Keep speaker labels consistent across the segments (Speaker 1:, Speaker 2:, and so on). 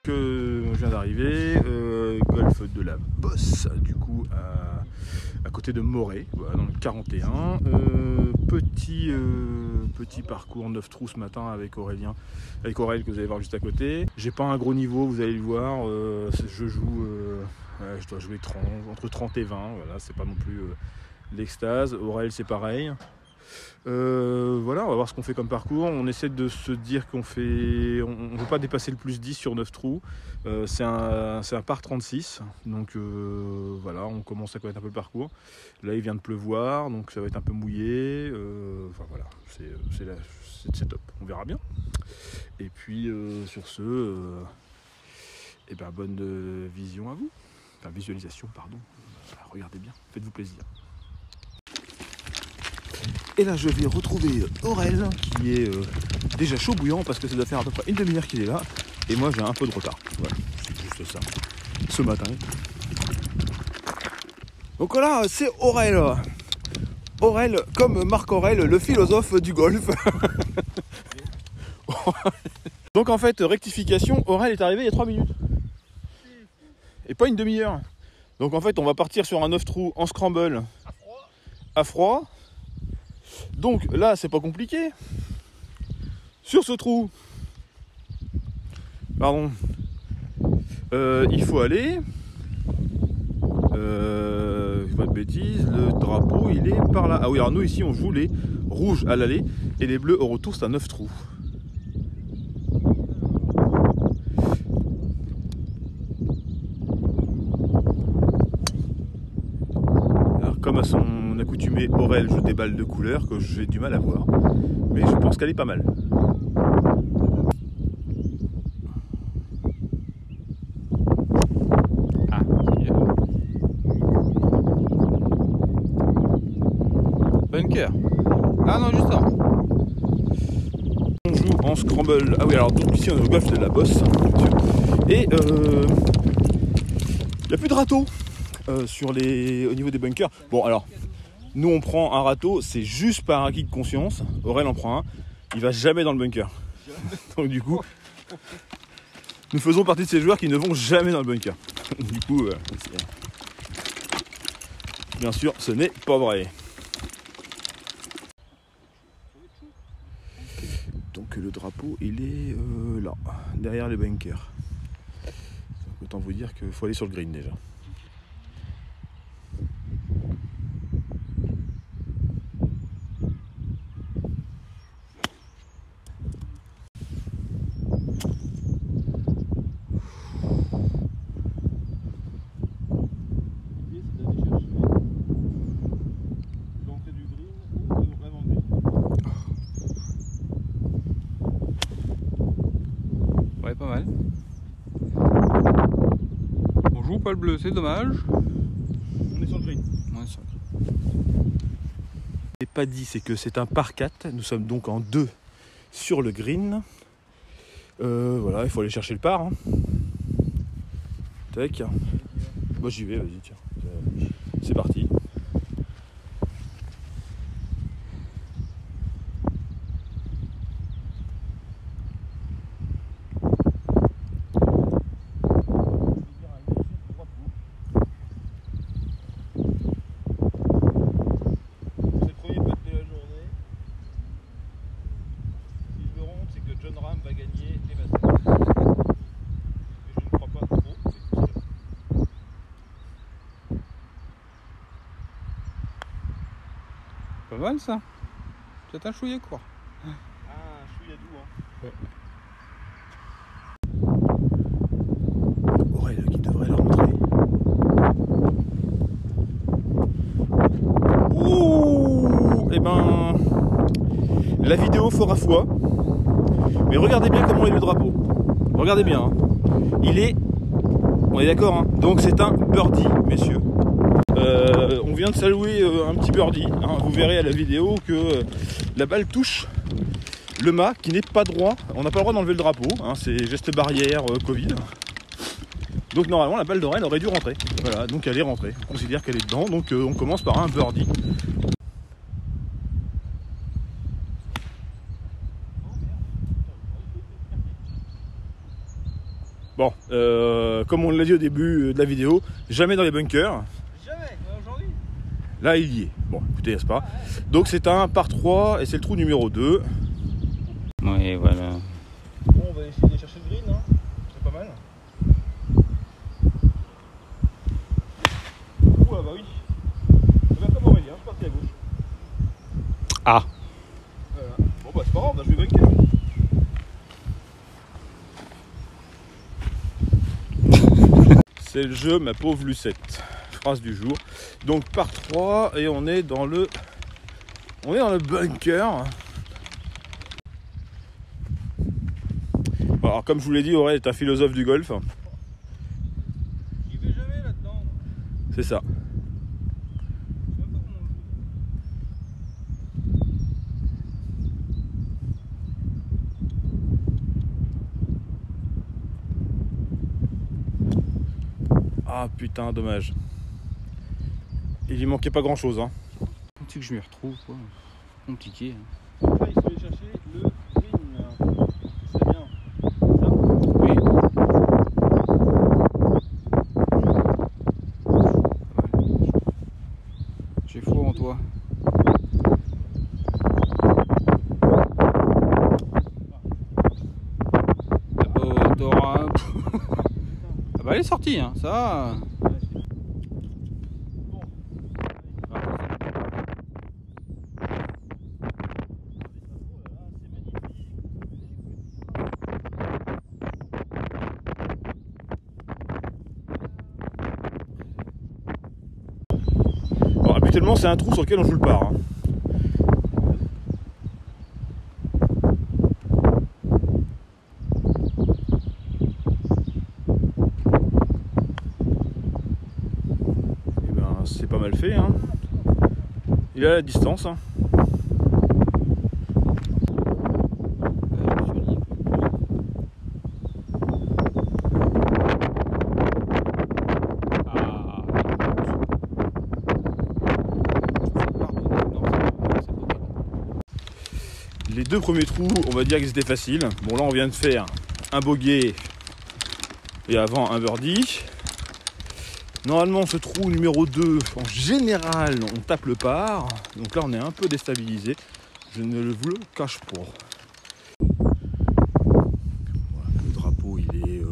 Speaker 1: Je viens d'arriver, golfe de la Bosse, du coup à côté de Moret, voilà, dans le 41. Petit parcours 9 trous ce matin avec Aurel que vous allez voir juste à côté. J'ai pas un gros niveau, vous allez le voir, je joue, je dois jouer entre 30 et 20, voilà, c'est pas non plus l'extase. Aurel c'est pareil. Voilà, on va voir ce qu'on fait comme parcours. On essaie de se dire qu'on fait, on ne veut pas dépasser le plus 10 sur 9 trous. C'est un par 36, donc voilà, on commence à connaître un peu le parcours. Là il vient de pleuvoir, donc ça va être un peu mouillé. Enfin voilà, c'est top, on verra bien. Et puis sur ce, et ben, bonne vision à vous, enfin visualisation pardon. Regardez bien, faites-vous plaisir. Et là je vais retrouver Aurel qui est déjà chaud bouillant parce que ça doit faire à peu près une demi-heure qu'il est là. Et moi j'ai un peu de retard. Voilà, c'est juste ça. Ce matin. Donc là c'est Aurel. Aurel comme Marc Aurèle, le philosophe du golf. Donc en fait, rectification, Aurel est arrivé il y a 3 minutes. Et pas une demi-heure. Donc en fait on va partir sur un 9 trous en scramble. À froid. Donc là c'est pas compliqué. Sur ce trou, pardon, il faut aller, pas de bêtises, le drapeau il est par là. Ah oui, alors nous ici on joue les rouges à l'aller et les bleus au retour, c'est un 9 trous. Alors comme à son accoutumé Aurel, je déballe de couleurs que j'ai du mal à voir, mais je pense qu'elle est pas mal. Bunker. Ah non, juste ça. On joue en scramble. Ah oui, alors donc ici on est au golfe de la Bosse. Et il n'y a plus de râteau au niveau des bunkers. Bon alors, nous on prend un râteau, c'est juste par acquis de conscience. Aurel en prend un. Il va jamais dans le bunker. Donc du coup, nous faisons partie de ces joueurs qui ne vont jamais dans le bunker. Du coup, bien sûr, ce n'est pas vrai. Donc le drapeau il est là, derrière les bunkers. Donc, autant vous dire qu'il faut aller sur le green déjà.
Speaker 2: Ouais, pas mal. On joue pas le bleu, c'est dommage.
Speaker 1: On est sur le green.
Speaker 2: On est sur le green.
Speaker 1: Ce n'est pas dit, c'est que c'est un par 4. Nous sommes donc en 2 sur le green. Voilà, il faut aller chercher le par. Hein. Tac. Moi j'y vais, vas-y, tiens. C'est parti.
Speaker 3: Va gagner les baskets. Mais je ne crois pas trop.
Speaker 2: Pas mal ça. C'est un chouïa quoi.
Speaker 3: Ah, un chouïa doux, hein.
Speaker 1: Ouais. Aurel qui devrait leur montrer. Ouh, et ben, la vidéo fera foi. Mais regardez bien comment est le drapeau. Regardez bien. Hein. Il est... On est d'accord, hein. Donc c'est un birdie, messieurs. vient de saluer un petit birdie. Hein. Vous verrez à la vidéo que la balle touche le mât qui n'est pas droit. On n'a pas le droit d'enlever le drapeau. Hein. C'est geste barrière Covid. Donc normalement la balle d'Aurel aurait dû rentrer. Voilà, donc elle est rentrée. On considère qu'elle est dedans. Donc on commence par un birdie. Bon, comme on l'a dit au début de la vidéo, jamais dans les bunkers.
Speaker 3: Jamais, aujourd'hui.
Speaker 1: Là, il y est. Bon, écoutez, n'est-ce pas? Donc c'est un par 3 et c'est le trou numéro 2.
Speaker 2: Oui, voilà.
Speaker 1: Bon, on va essayer de chercher le green, hein. C'est pas mal. Ouah, bah oui. Ça va comme Aurélien, je parti à gauche.
Speaker 2: Ah.
Speaker 1: Voilà. Bon, bah c'est pas grave, je vais bunker. C'est le jeu, ma pauvre Lucette. Phrase du jour. Donc par 3 et on est dans le bunker. Alors comme je vous l'ai dit, Aurel est un philosophe du golf.
Speaker 3: J'y vais jamais là-dedans.
Speaker 1: C'est ça.
Speaker 3: Je sais même pas comment on
Speaker 1: Ah putain, dommage. Il y manquait pas grand chose, hein.
Speaker 2: Comment tu que je m'y retrouve, quoi? Compliqué. Hein.
Speaker 1: Là, il faut aller chercher le green. C'est bien.
Speaker 2: Oui. J'ai foi en toi. T'auras un... Ah bah elle est sortie, hein, ça.
Speaker 1: Bon, habituellement, c'est un trou sur lequel on joue le par. Hein. Et ben, c'est pas mal fait. Hein. Il est à la distance. Hein. Les deux premiers trous, on va dire qu'ils étaient faciles. Bon, là, on vient de faire un bogey et avant un birdie. Normalement, ce trou numéro 2, en général, on tape le par. Donc là, on est un peu déstabilisé. Je ne vous le cache pas. Voilà, le drapeau, il est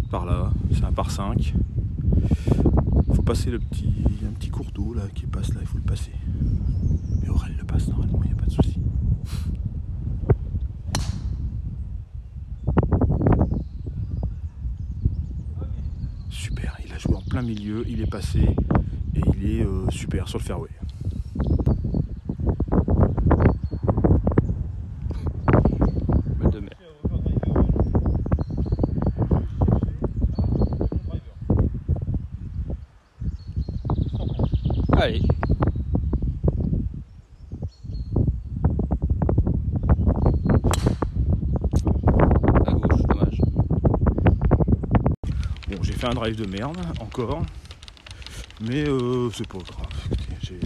Speaker 1: par là. C'est un par 5. Il faut passer un petit cours d'eau là qui passe là. Il faut le passer. Mais Aurel le passe normalement, il n'y a pas de souci. Super, il a joué en plein milieu, il est passé et il est super sur le fairway.
Speaker 2: Balle de mer. Allez. À gauche, dommage.
Speaker 1: Bon, j'ai fait un drive de merde, encore. Mais c'est pas grave. Écoutez,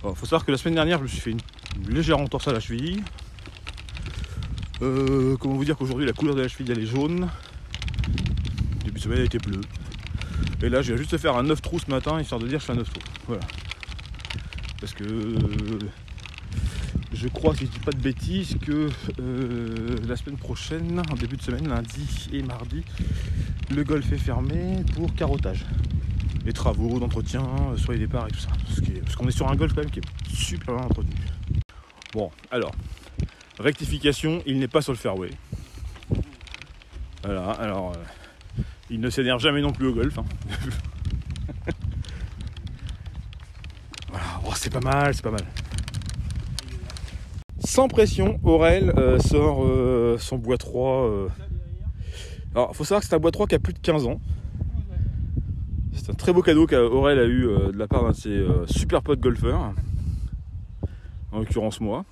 Speaker 1: bon, faut savoir que la semaine dernière, je me suis fait une légère entorse à la cheville. Comment vous dire qu'aujourd'hui, la couleur de la cheville, elle est jaune. Début de semaine, elle était bleue. Et là, je viens juste de faire un 9 trous ce matin, histoire de dire que je fais un 9 trous. Voilà. Parce que je crois, si je dis pas de bêtises, que la semaine prochaine, en début de semaine, lundi et mardi, le golf est fermé pour carottage. Les travaux d'entretien, sur les départs et tout ça. Parce qu'on est sur un golf quand même qui est super bien entretenu. Bon, alors, rectification, il n'est pas sur le fairway. Voilà, alors, il ne s'énerve jamais non plus au golf. Hein. Voilà, oh, c'est pas mal, c'est pas mal. Sans pression, Aurel sort son bois 3. Alors, il faut savoir que c'est un bois 3 qui a plus de 15 ans. C'est C'est un très beau cadeau qu'Aurel a eu de la part d'un de ses super potes golfeurs, en l'occurrence moi.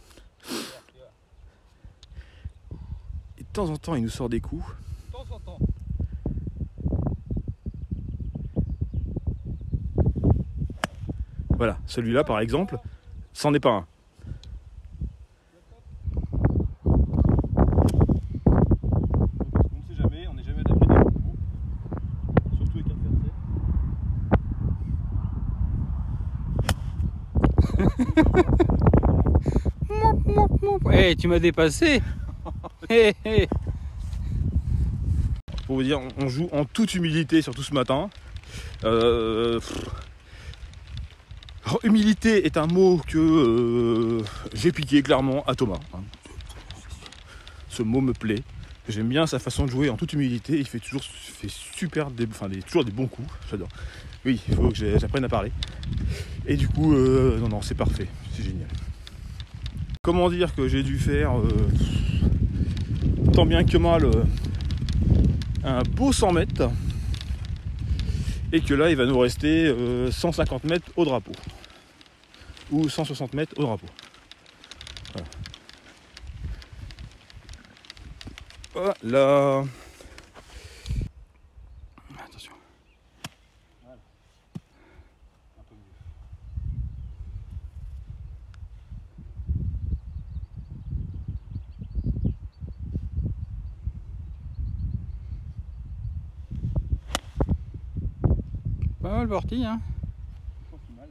Speaker 1: Et de temps en temps il nous sort des coups.
Speaker 3: De temps en temps.
Speaker 1: Voilà, celui-là par exemple, c'en est pas un. On ne sait jamais, on n'est jamais à l'abri des coups. Surtout avec un
Speaker 2: Eh, tu m'as dépassé. Hé, hé.
Speaker 1: Pour vous dire, on joue en toute humilité surtout ce matin. Alors, humilité est un mot que j'ai piqué clairement à Thomas. Ce mot me plaît. J'aime bien sa façon de jouer en toute humilité. Il fait toujours toujours des bons coups. J'adore. Oui, il faut que j'apprenne à parler. Et du coup, non, c'est parfait. C'est génial. Comment dire que j'ai dû faire tant bien que mal un beau 100 mètres. Et que là, il va nous rester 150 mètres au drapeau. Ou 160 mètres au drapeau. Voilà.
Speaker 2: Attention.
Speaker 1: Voilà. Un peu mieux.
Speaker 2: Pas mal parti, hein.
Speaker 3: Pas si mal.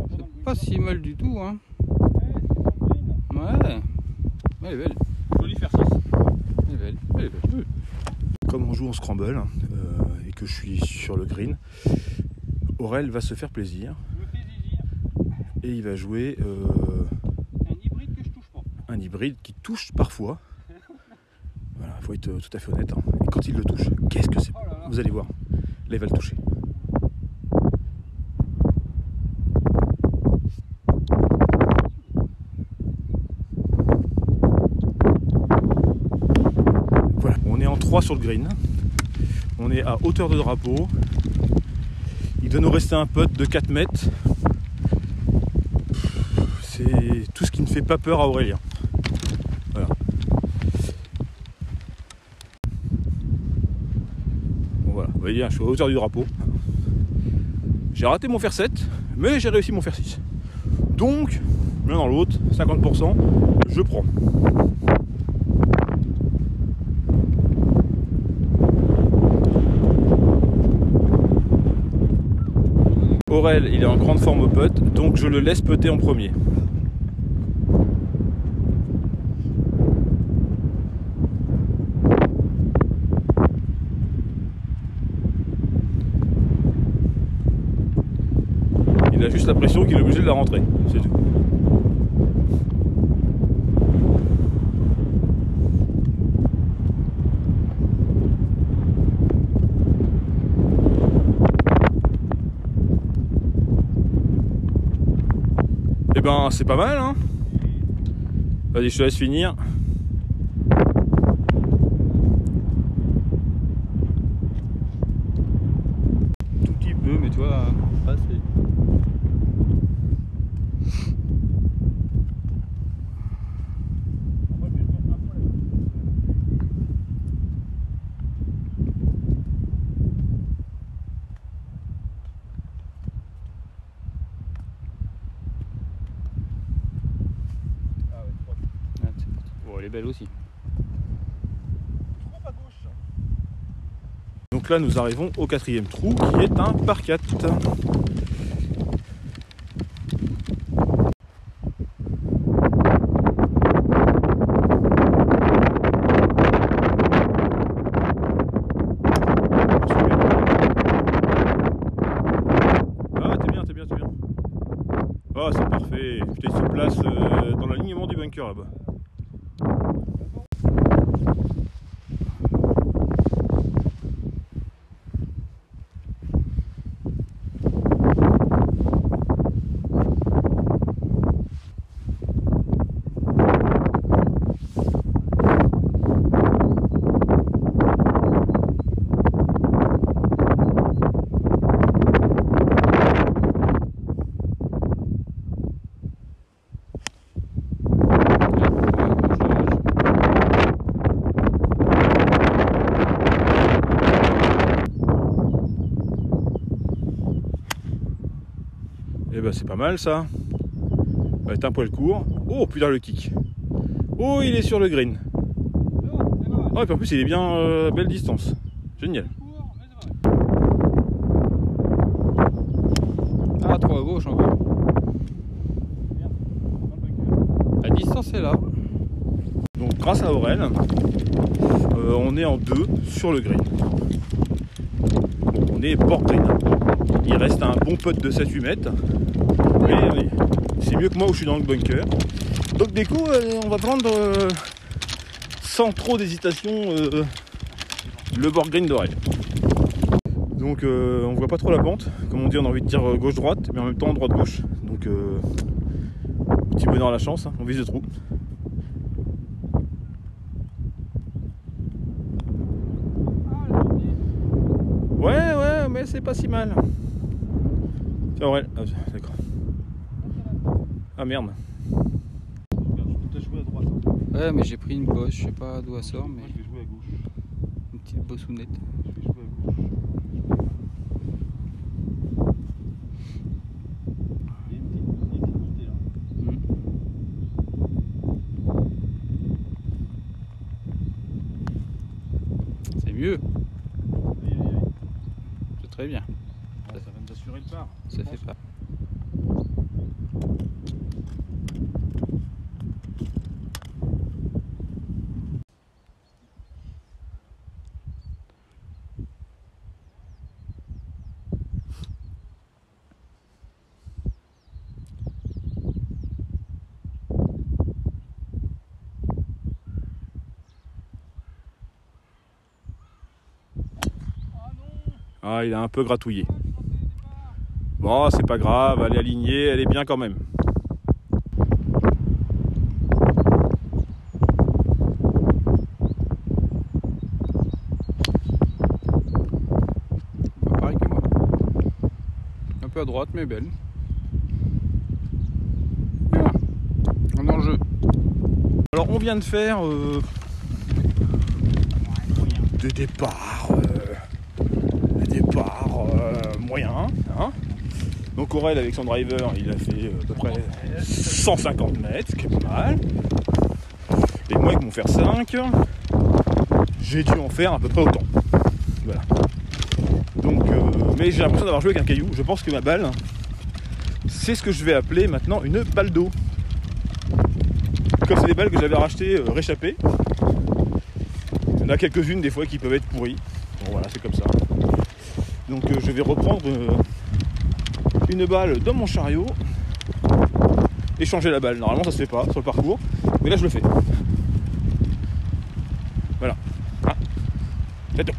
Speaker 2: C'est pas si mal du tout, hein. Ouais. Elle est belle.
Speaker 1: Joli faire 6.
Speaker 2: Elle est belle. Elle est belle.
Speaker 1: Comme on joue en scramble et que je suis sur le green, Aurel va se faire plaisir
Speaker 3: Je me fais zizir.
Speaker 1: et il va jouer
Speaker 3: Un hybride que je touche pas.
Speaker 1: un hybride qui touche parfois. Voilà, il faut être tout à fait honnête. Hein. Et quand il le touche, qu'est-ce que c'est?
Speaker 3: Oh là là.
Speaker 1: Vous allez voir. Là, il va le toucher. Voilà, on est en 3 sur le green. On est à hauteur de drapeau. Il doit nous rester un putt de 4 mètres. C'est tout ce qui ne fait pas peur à Aurélien. Voilà. Bon, voilà, vous voyez bien, je suis à hauteur du drapeau. J'ai raté mon fer 7, mais j'ai réussi mon fer 6. Donc, l'un dans l'autre, 50%, je prends. Aurel, il est en grande forme au putt, donc je le laisse putter en premier. Il a juste la pression qu'il est obligé de la rentrer, c'est tout. Eh ben c'est pas mal hein. Vas-y, je te laisse finir.
Speaker 2: Tout petit peu, mais toi, pas assez. Elle est belle aussi.
Speaker 1: Donc là nous arrivons au 4e trou qui est un par 4. Ah t'es bien. Ah c'est parfait. Putain, il se place dans l'alignement du bunker là-bas. Et ben c'est pas mal ça. Va être un poil court. Oh putain le kick. Oh il est sur le green. Oh et puis en plus il est bien belle distance. Génial.
Speaker 2: Ah, trop à gauche encore. La distance est là.
Speaker 1: Donc grâce à Aurel, on est en 2 sur le green. Bon, on est bord green. Il reste un bon putt de 7-8 mètres. Mais c'est mieux que moi où je suis dans le bunker. Donc du coup, on va prendre sans trop d'hésitation le bord green d'Aurel. Donc on voit pas trop la pente. Comme on dit, on a envie de dire gauche-droite, mais en même temps droite-gauche. Donc petit bonheur à la chance, hein, on vise le trou. Ouais, mais c'est pas si mal. Tiens Aurel, ah, d'accord. Ah merde.
Speaker 3: T'as joué à droite.
Speaker 2: Ouais, mais j'ai pris une bosse, je sais pas d'où elle sort, mais
Speaker 3: Moi je vais jouer à gauche.
Speaker 2: une petite bossounette.
Speaker 3: Je vais jouer à gauche. Il y a une petite montée là.
Speaker 2: C'est mieux,
Speaker 3: Aïe, aïe, aïe.
Speaker 2: c'est très bien.
Speaker 3: Ah, ça va nous assurer le par.
Speaker 2: Ça fait pas.
Speaker 1: Ah, il a un peu gratouillé. Bon, c'est pas grave, elle est alignée, elle est bien quand même.
Speaker 2: Pareil que moi. Un peu à droite, mais belle. Bien. On est en jeu.
Speaker 1: Alors, on vient de faire des départs moyens. Hein. Donc Aurel avec son driver, il a fait à peu près 150 mètres, ce qui est pas mal. Et moi avec mon fer 5, j'ai dû en faire à peu près autant. Voilà. Donc, mais j'ai l'impression d'avoir joué avec un caillou. Je pense que ma balle, c'est ce que je vais appeler maintenant une balle d'eau. Comme c'est des balles que j'avais rachetées réchappées. Il y en a quelques-unes des fois qui peuvent être pourries. Bon voilà, c'est comme ça. Donc je vais reprendre une balle dans mon chariot et changer la balle. Normalement ça se fait pas sur le parcours, mais là je le fais. Voilà. Ah. C'est tout.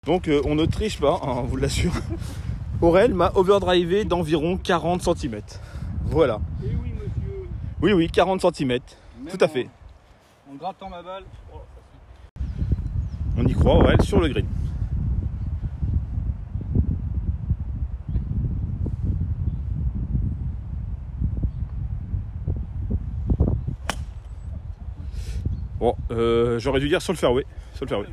Speaker 1: Donc on ne triche pas, hein, on vous l'assure. Aurel m'a overdrivé d'environ 40 cm. Voilà.
Speaker 3: Et oui monsieur.
Speaker 1: Oui, 40 cm. Tout à fait.
Speaker 3: En grattant ma balle. Oh,
Speaker 1: On y croit, Aurel, sur le green. Bon, j'aurais dû dire sur le fairway. Sur le fairway.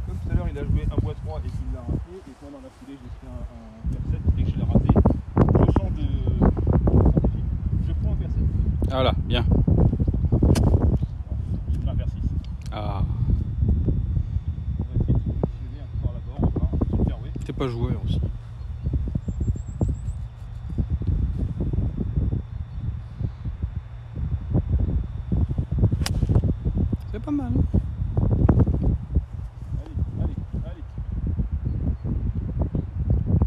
Speaker 3: Comme tout à l'heure il a joué un bois 3 et qu'il l'a raté, et moi dans la foulée j'ai fait un fer 7 et que je l'ai raté, je change de stratégie. Je prends un fer 7.
Speaker 2: Voilà, bien.
Speaker 3: Je prends un fer 6.
Speaker 2: Ah,
Speaker 3: On va essayer de se positionner encore là-bas, on va voir, sur le fairway.
Speaker 2: t'es pas joueur aussi. C'est pas mal.
Speaker 3: Allez.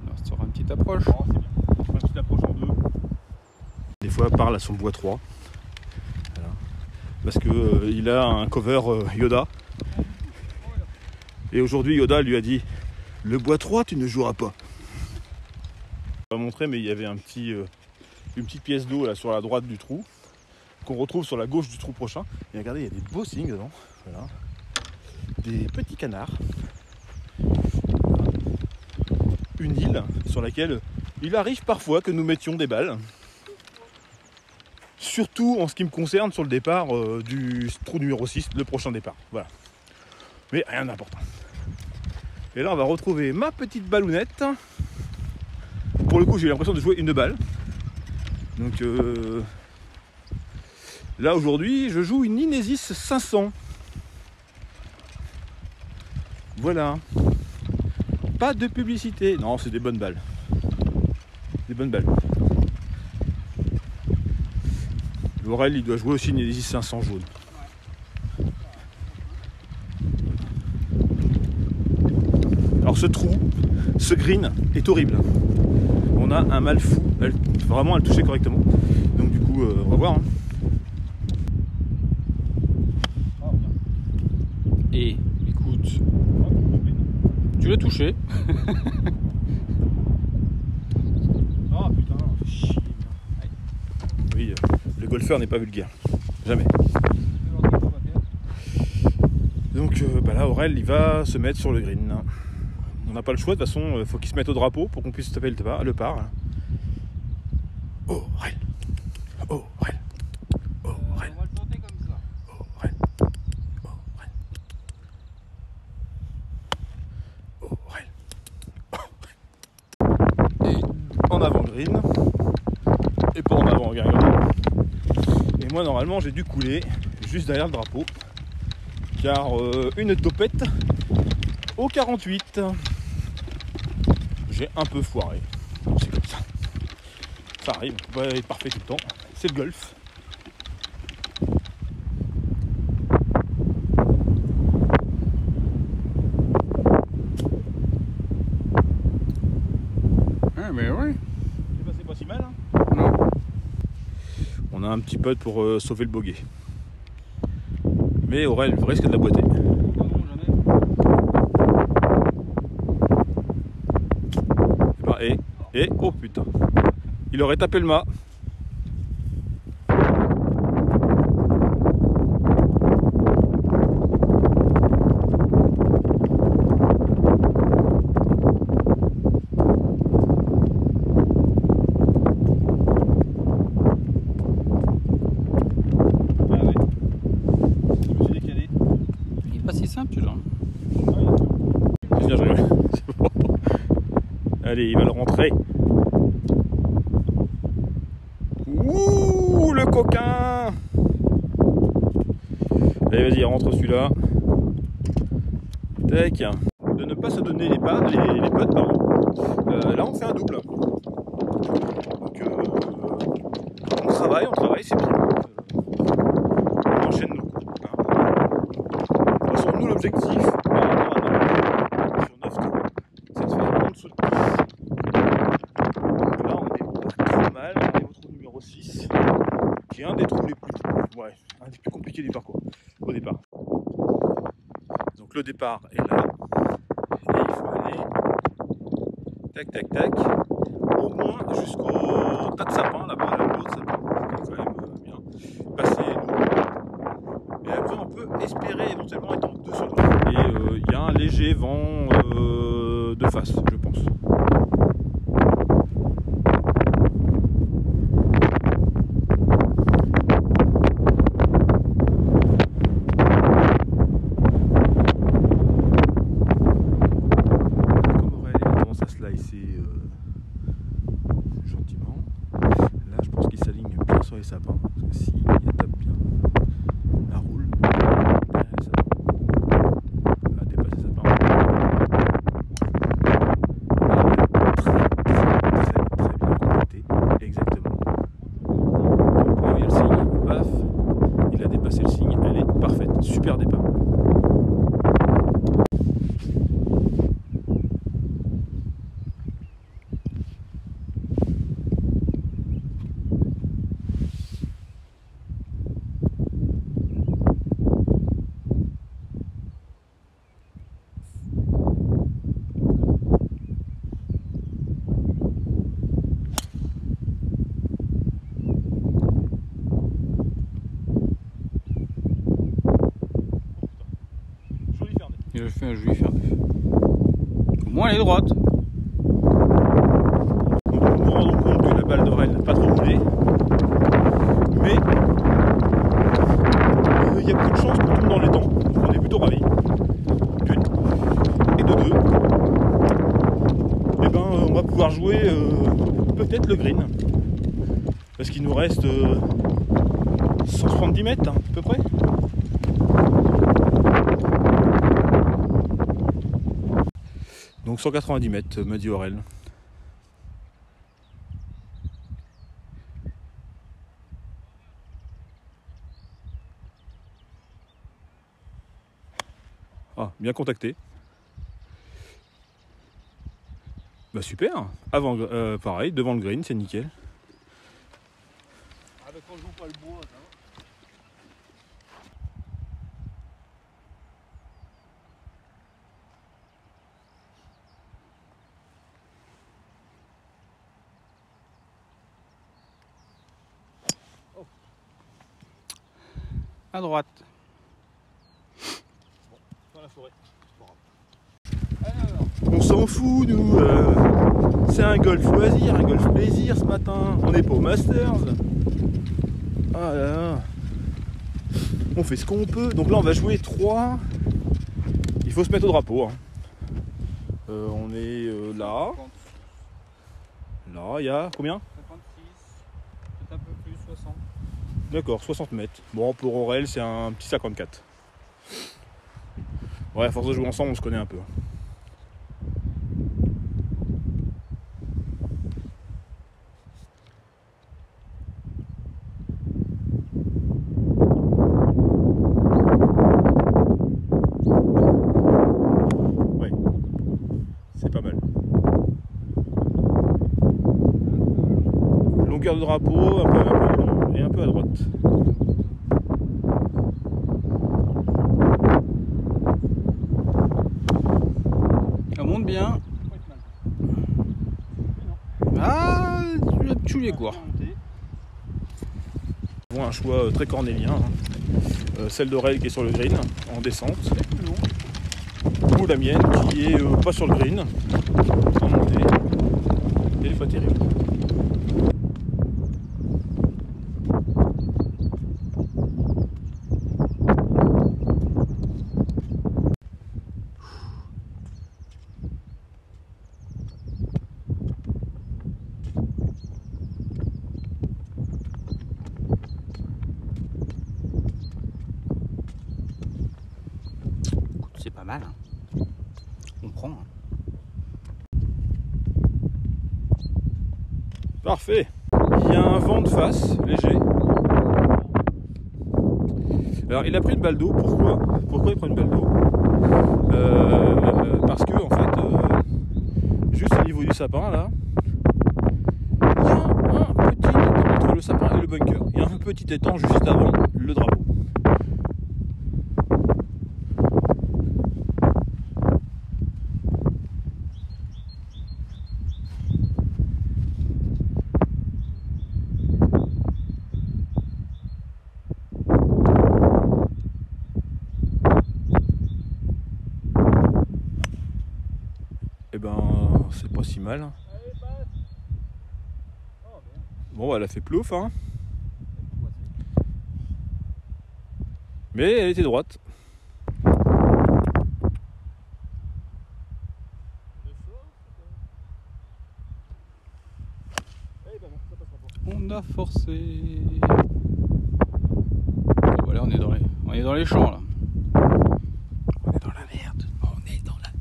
Speaker 2: Alors, ça sera une petite approche.
Speaker 3: Oh, c'est bien. Je fais une petite approche en 2.
Speaker 1: Des fois, parle à son bois 3. Voilà. Parce que il a un cover Yoda. Et aujourd'hui, Yoda lui a dit le bois 3, tu ne joueras pas. Je vais vous montrer, mais il y avait une petite pièce d'eau là sur la droite du trou qu'on retrouve sur la gauche du trou prochain. Et regardez, il y a des beaux signes dedans. Voilà. Des petits canards. Une île sur laquelle il arrive parfois que nous mettions des balles. Surtout en ce qui me concerne sur le départ du trou numéro 6, le prochain départ. Voilà. Mais rien d'important. Et là on va retrouver ma petite ballounette pour le coup, j'ai eu l'impression de jouer une balle. Donc là aujourd'hui, je joue une Inesis 500. Voilà. Pas de publicité. Non, c'est des bonnes balles. Des bonnes balles. Laurel, il doit jouer aussi une Inesis 500 jaune. Alors ce trou, ce green est horrible. On a un mal fou, vraiment à le toucher correctement. Donc du coup, on va voir. Hein.
Speaker 2: Et écoute, tu l'as touché.
Speaker 3: Ah putain, chier.
Speaker 1: Oui, le golfeur n'est pas vulgaire. Jamais. Donc là, Aurel, il va se mettre sur le green. On n'a pas le choix, de toute façon, il faut qu'il se mette au drapeau pour qu'on puisse taper le par. Aurel. Aurel. Aurel.
Speaker 2: On va le tenter comme ça.
Speaker 1: Aurel. Aurel. Aurel. Et en avant green. Et pas en avant green. Et moi, normalement, j'ai dû couler juste derrière le drapeau. Car une topette au 48. J'ai un peu foiré. C'est comme ça. Ça arrive, on va être parfait tout le temps. C'est le golf.
Speaker 2: Ah mais oui.
Speaker 3: C'est passé pas si mal, hein.
Speaker 2: Non.
Speaker 1: On a un petit putt pour sauver le bogey. Mais Aurel risque de la boîter.
Speaker 2: Ah non, jamais.
Speaker 1: Et oh putain, il aurait tapé le mât.
Speaker 3: Ah ouais. Je me suis décalé.
Speaker 2: Il est pas si simple, celui-là.
Speaker 1: Je rigole. C'est bon. Allez, il va le rentrer. Ouh, le coquin. Allez, vas-y, rentre celui-là. Tac. De ne pas se donner les potes, pardon. Là, on fait un double. Donc, on travaille, c'est bien. On enchaîne nos coups. De toute façon, nous, l'objectif, sur 9 trous, c'est de faire en dessous de 10. Donc là, on est pas trop mal. On est au trou numéro 6, qui est un des trous les plus, un des plus compliqués du parcours, au départ. Donc le départ est là. Et il faut aller tac tac tac au moins jusqu'au tas de sapins là-bas, l'autre sapin, c'est quand même bien. Passer l'eau. Et après on peut espérer éventuellement être en dessous de l'eau. Et il y a un léger vent de face, je pense. Gentiment. Là, je pense qu'il s'aligne bien sur les sapins. Parce que s'il tape bien, la roule derrière les sapins. Là, dépasse les sapins. Très bien connecté. Exactement. Donc là, il y a le signe. Paf. Il a dépassé le signe. Elle est parfaite. Super départ.
Speaker 2: Il a fait un joli faire neuf. Au moins elle est droite.
Speaker 1: Donc nous nous rendons compte que la balle d'Aurel n'a pas trop roulé. Mais il y a peu de chances qu'on tombe dans les temps. Donc on est plutôt ravis. D'une. Et de deux. Et ben on va pouvoir pouvoir jouer peut-être le green. Parce qu'il nous reste 170 mètres hein, à peu près. Donc 190 mètres, me dit Aurel. Ah, bien contacté. Bah super. Avant, pareil, devant le green, c'est nickel.
Speaker 3: Ah bah quand je joue pas le bois, hein.
Speaker 2: À droite.
Speaker 3: Dans la forêt.
Speaker 1: On s'en fout nous, c'est un golf loisir, un golf plaisir ce matin, on n'est pas au Masters. Ah là là. On fait ce qu'on peut, donc là on va jouer 3, il faut se mettre au drapeau. Hein. On est là, il y a combien?
Speaker 2: 56, peut-être un peu plus, 60.
Speaker 1: D'accord, 60 mètres. Bon pour Aurel c'est un petit 54. Ouais, à force de jouer ensemble on se connaît un peu. Longueur de drapeau, un peu et un peu à droite.
Speaker 2: Ça monte bien. Ah, tu les cours.
Speaker 1: On a un choix très cornélien. Hein. Celle d'Aurel qui est sur le green en descente. Ou la mienne qui est pas sur le green en montée. Et pas terrible.
Speaker 2: C'est pas mal. Hein. On prend. Hein.
Speaker 1: Parfait. Il y a un vent de face léger. Alors il a pris une balle d'eau. Pourquoi? Pourquoi il prend une balle d'eau? Parce que en fait, juste au niveau du sapin là, il y a un petit étang entre le sapin et le bunker. Il y a un petit étang juste avant le drapeau. Eh ben, c'est pas si mal. Bon, elle a fait plouf, hein. Mais elle était droite.
Speaker 2: On a forcé. Voilà, on est dans les champs là. On est dans la merde. On est dans la merde.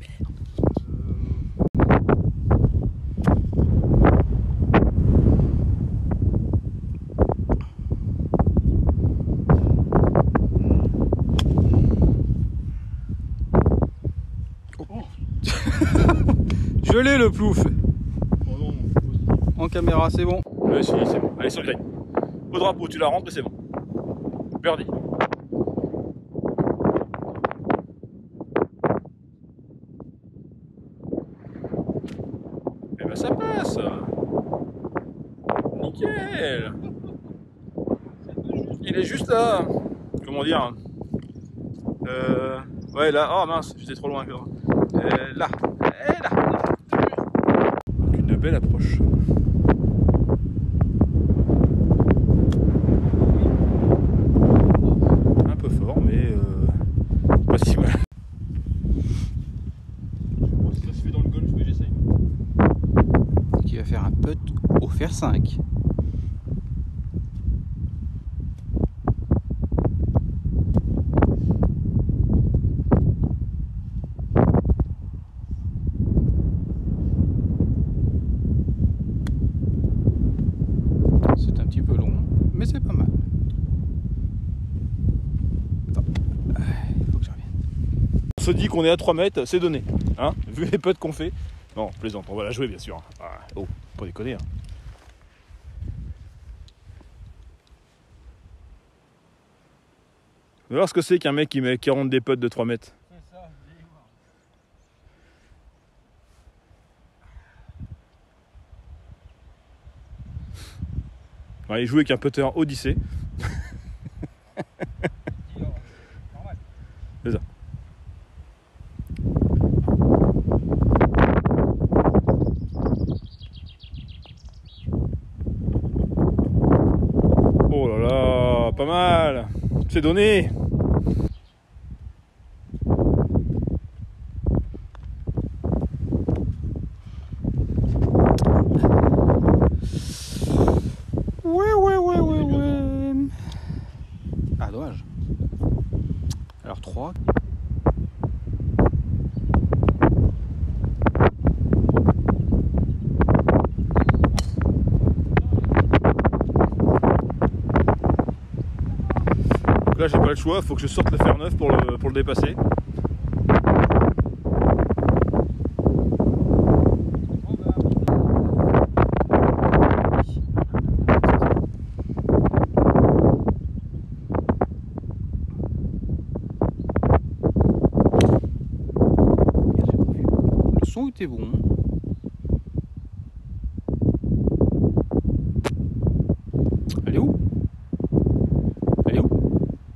Speaker 2: Je l'ai le plouf.
Speaker 3: Oh non,
Speaker 2: En caméra, c'est bon.
Speaker 1: Si, c'est bon. Allez, sur le green. Au drapeau, tu la rentres et c'est bon. Birdie. Eh ben, ça passe. Nickel. Il est juste là. Comment dire? Ouais, là. Oh mince, j'étais trop loin. Là. Et là. Donc, une belle approche. Un peu fort, mais pas si mal.
Speaker 3: je sais pas si ça se fait dans le golf, mais j'essaye.
Speaker 2: vais faire un putt au fer 5. C'est un petit peu long, mais c'est pas mal. Attends, il faut que je revienne.
Speaker 1: On se dit qu'on est à 3 mètres, c'est donné. Hein, vu les putts qu'on fait. Non, plaisante, on va la jouer bien sûr. Ah, oh, pas déconner. Hein. On va voir ce que c'est qu'un mec qui met 40 des putts de 3 mètres.
Speaker 3: C'est ça, je vais y voir.
Speaker 1: Alors, il joue avec un putter Odyssey.
Speaker 3: Normal.
Speaker 1: C'est ça. Oh là là, pas mal. C'est donné.
Speaker 2: Ouais. Ah, dommage. Alors 3.
Speaker 1: Donc là j'ai pas le choix, faut que je sorte le fer 9 pour le dépasser.
Speaker 2: Le son était bon. Elle est où? Elle est où?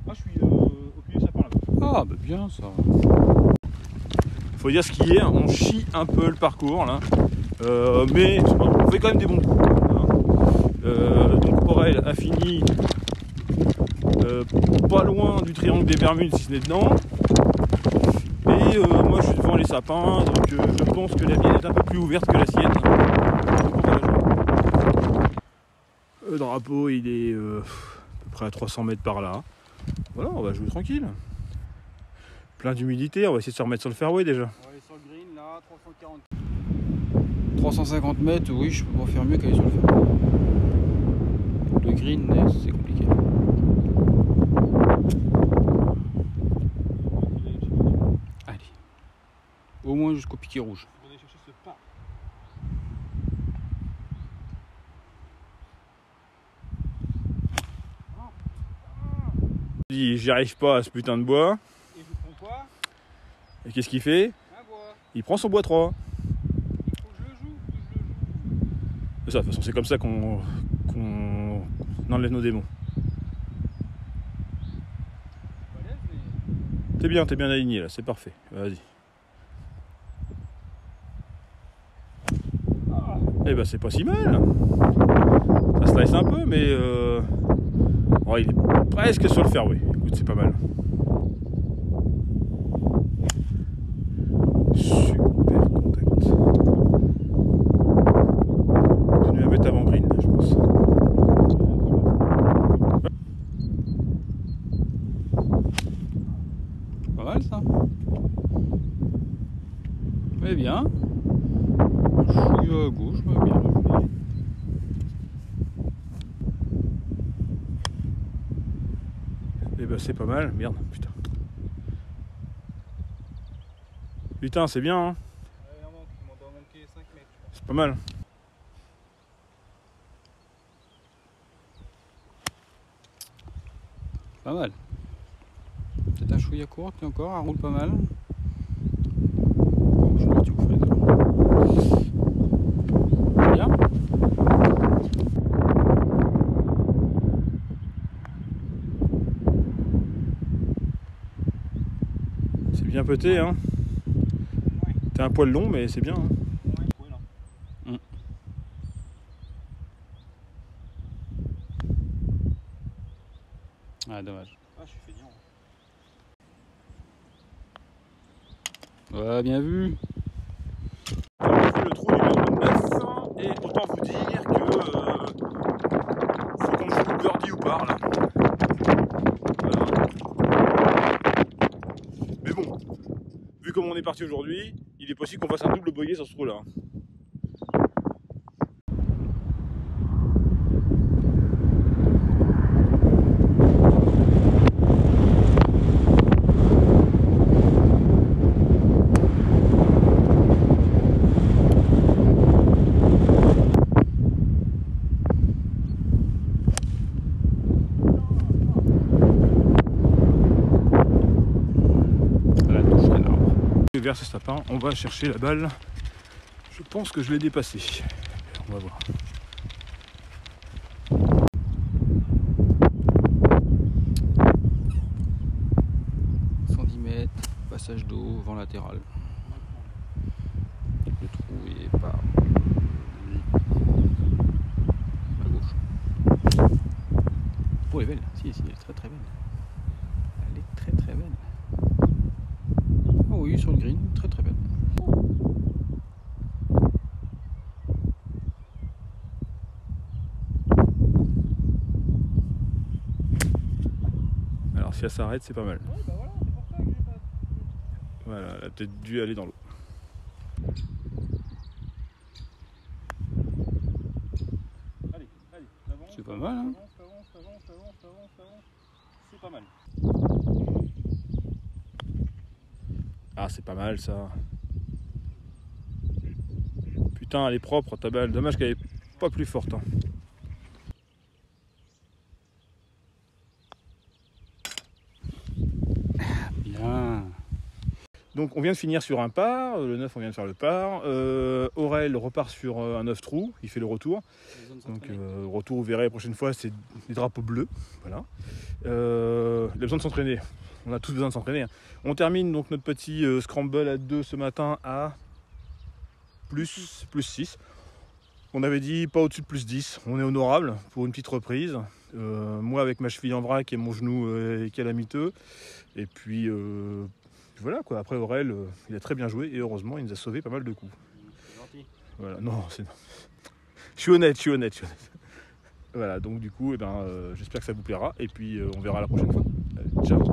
Speaker 3: Moi je suis au milieu de ça par là.
Speaker 2: Ah, bah bien ça.
Speaker 1: Faut dire ce qu'il y est, on chie un peu le parcours là. Mais on fait quand même des bons coups. Donc Aurel a fini pas loin du triangle des Bermudes si ce n'est dedans. Et moi je suis devant les sapins, donc je pense que la mienne est un peu plus ouverte que la sienne. Donc on va la jouer. Le drapeau il est à peu près à 300 mètres par là. Voilà, on va jouer tranquille. Plein d'humidité, on va essayer de se remettre sur le fairway déjà.
Speaker 2: On va aller sur le green là, 340. 350 mètres, oui, je peux pas faire mieux qu'aller sur le fer. Le green, c'est compliqué. Allez. Au moins jusqu'au piquet rouge.
Speaker 3: On va aller chercher ce pas.
Speaker 1: J'y arrive pas à ce putain de bois.
Speaker 3: Et je prends quoi?
Speaker 1: Et qu'est-ce qu'il fait?
Speaker 3: Un bois.
Speaker 1: Il prend son bois 3.
Speaker 3: Il faut que je le joue.
Speaker 1: C'est ça, de toute façon c'est comme ça qu'on enlève nos démons.
Speaker 3: Pas l'aise, mais.
Speaker 1: T'es bien aligné là, c'est parfait. Vas-y. Eh ben c'est pas si mal. Ça slice un peu mais ouais, il est presque sur le fairway. Écoute, c'est pas mal. Super contact. Je vais mettre avant green, je pense.
Speaker 2: Pas mal ça. Mais bien. Je suis à gauche, mais bien.
Speaker 1: Eh ben c'est pas mal, merde, putain. Putain, c'est bien, hein.
Speaker 3: Il m'en doit manquer 5 mètres, je pense.
Speaker 1: C'est pas mal.
Speaker 2: Pas mal. Peut-être un chouïa court, mais encore, elle roule pas mal. Bon, je suis parti au fraise. Bien.
Speaker 1: C'est bien pété, hein.
Speaker 3: Ouais.
Speaker 1: T'es un poil long, mais c'est bien. Hein.
Speaker 3: Ouais, là.
Speaker 2: Ah, dommage.
Speaker 3: Ah, je suis feignant.
Speaker 2: Ouais, bien vu.
Speaker 1: On fait le trou numéro 9 et autant parti aujourd'hui, il est possible qu'on fasse un double bogey sur ce trou-là. Vers ce sapin, on va chercher la balle. Je pense que je l'ai dépassée. On va voir.
Speaker 2: « 110 mètres, passage d'eau, vent latéral. Le trou est pas à gauche. Oh, elle est belle. Si, elle est très très belle. Elle est très très belle. Oh oui, sur le green, très très belle.
Speaker 1: Alors si elle s'arrête, c'est pas mal.
Speaker 3: Ouais, bah voilà, c'est pour ça que j'ai pas.
Speaker 1: Voilà, elle a peut-être dû aller dans l'eau.
Speaker 3: Allez, avance.
Speaker 2: C'est pas mal, hein.
Speaker 3: Avance. C'est pas mal.
Speaker 1: Ah, c'est pas mal ça. Putain, elle est propre ta balle. Dommage qu'elle est pas plus forte. Hein.
Speaker 2: Bien.
Speaker 1: Donc on vient de finir sur un par. Le 9, on vient de faire le par. Aurel repart sur un 9 trous. Il fait le retour. Donc retour, vous verrez la prochaine fois, c'est des drapeaux bleus. Voilà. Il a besoin de s'entraîner. On a tous besoin de s'entraîner. Hein. On termine donc notre petit scramble à 2 ce matin à plus 6. On avait dit pas au-dessus de plus 10. On est honorable pour une petite reprise. Moi avec ma cheville en vrac et mon genou calamiteux. Et puis voilà quoi. Après Aurel, il a très bien joué et heureusement il nous a sauvé pas mal de coups.
Speaker 2: C'est gentil.
Speaker 1: Voilà, non, c'est... Je suis honnête. Voilà, donc du coup, j'espère que ça vous plaira et puis on verra la prochaine fois. Allez, ciao.